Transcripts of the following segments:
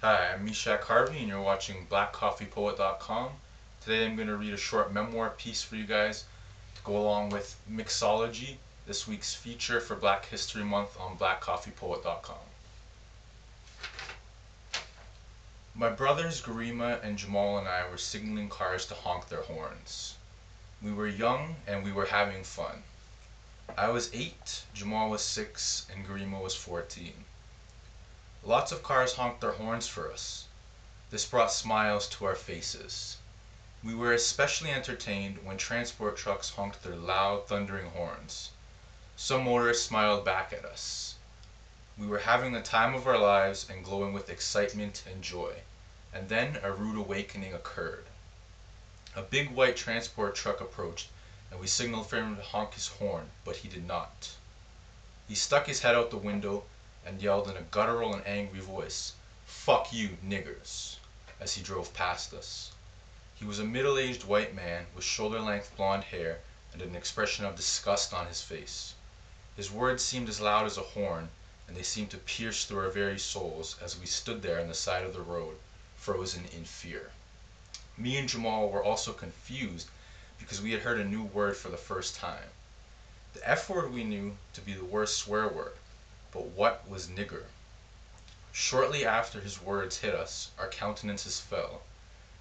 Hi, I'm Mishak Harvey, and you're watching BlackCoffeePoet.com. Today I'm going to read a short memoir piece for you guys to go along with Mixology, this week's feature for Black History Month on BlackCoffeePoet.com. My brothers Garima and Jamal and I were signaling cars to honk their horns. We were young and we were having fun. I was 8, Jamal was 6, and Garima was 14. Lots of cars honked their horns for us. This brought smiles to our faces. We were especially entertained when transport trucks honked their loud, thundering horns. Some motorists smiled back at us. We were having the time of our lives and glowing with excitement and joy. And then a rude awakening occurred. A big white transport truck approached, and we signaled for him to honk his horn, but he did not. He stuck his head out the window and yelled in a guttural and angry voice, "Fuck you, niggers," as he drove past us. He was a middle-aged white man with shoulder-length blonde hair and an expression of disgust on his face. His words seemed as loud as a horn, and they seemed to pierce through our very souls as we stood there on the side of the road, frozen in fear. Me and Jamal were also confused because we had heard a new word for the first time. The F word we knew to be the worst swear word, but what was nigger? Shortly after his words hit us, our countenances fell.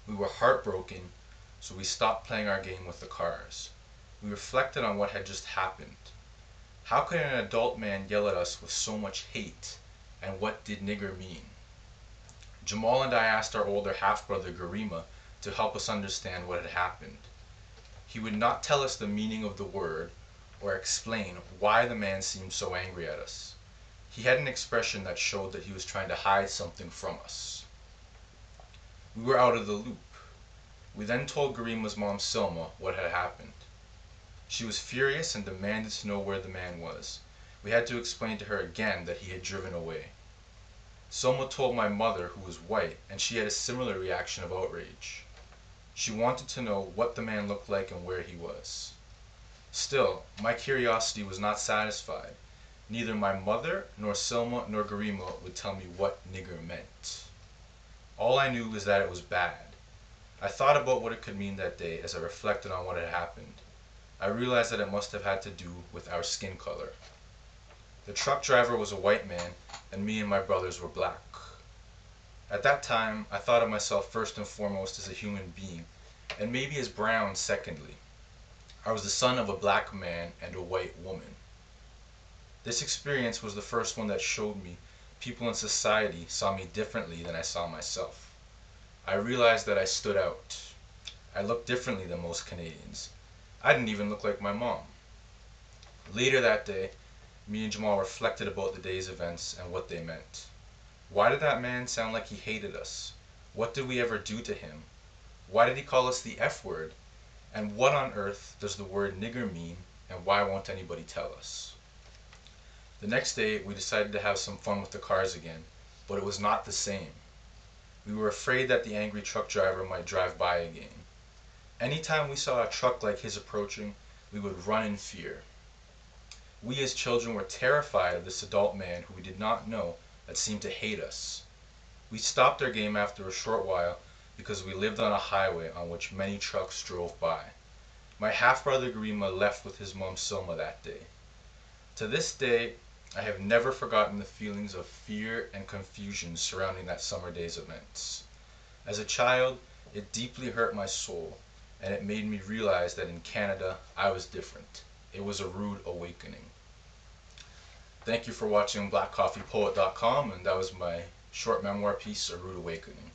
We were heartbroken, so we stopped playing our game with the cars. We reflected on what had just happened. How could an adult man yell at us with so much hate, and what did nigger mean? Jamal and I asked our older half-brother Garima to help us understand what had happened. He would not tell us the meaning of the word, or explain why the man seemed so angry at us. He had an expression that showed that he was trying to hide something from us. We were out of the loop. We then told Garima's mom Silma what had happened. She was furious and demanded to know where the man was. We had to explain to her again that he had driven away. Silma told my mother, who was white, and she had a similar reaction of outrage. She wanted to know what the man looked like and where he was. Still, my curiosity was not satisfied. Neither my mother, nor Silma, nor Garima would tell me what nigger meant. All I knew was that it was bad. I thought about what it could mean that day as I reflected on what had happened. I realized that it must have had to do with our skin color. The truck driver was a white man, and me and my brothers were black. At that time, I thought of myself first and foremost as a human being, and maybe as brown secondly. I was the son of a black man and a white woman. This experience was the first one that showed me people in society saw me differently than I saw myself. I realized that I stood out. I looked differently than most Canadians. I didn't even look like my mom. Later that day, me and Jamal reflected about the day's events and what they meant. Why did that man sound like he hated us? What did we ever do to him? Why did he call us the F word? And what on earth does the word nigger mean, and why won't anybody tell us? The next day, we decided to have some fun with the cars again, but it was not the same. We were afraid that the angry truck driver might drive by again. Anytime we saw a truck like his approaching, we would run in fear. We as children were terrified of this adult man who we did not know that seemed to hate us. We stopped our game after a short while because we lived on a highway on which many trucks drove by. My half-brother Garima left with his mom Silma that day. To this day, I have never forgotten the feelings of fear and confusion surrounding that summer day's events. As a child, it deeply hurt my soul, and it made me realize that in Canada, I was different. It was a rude awakening. Thank you for watching BlackCoffeePoet.com, and that was my short memoir piece, A Rude Awakening.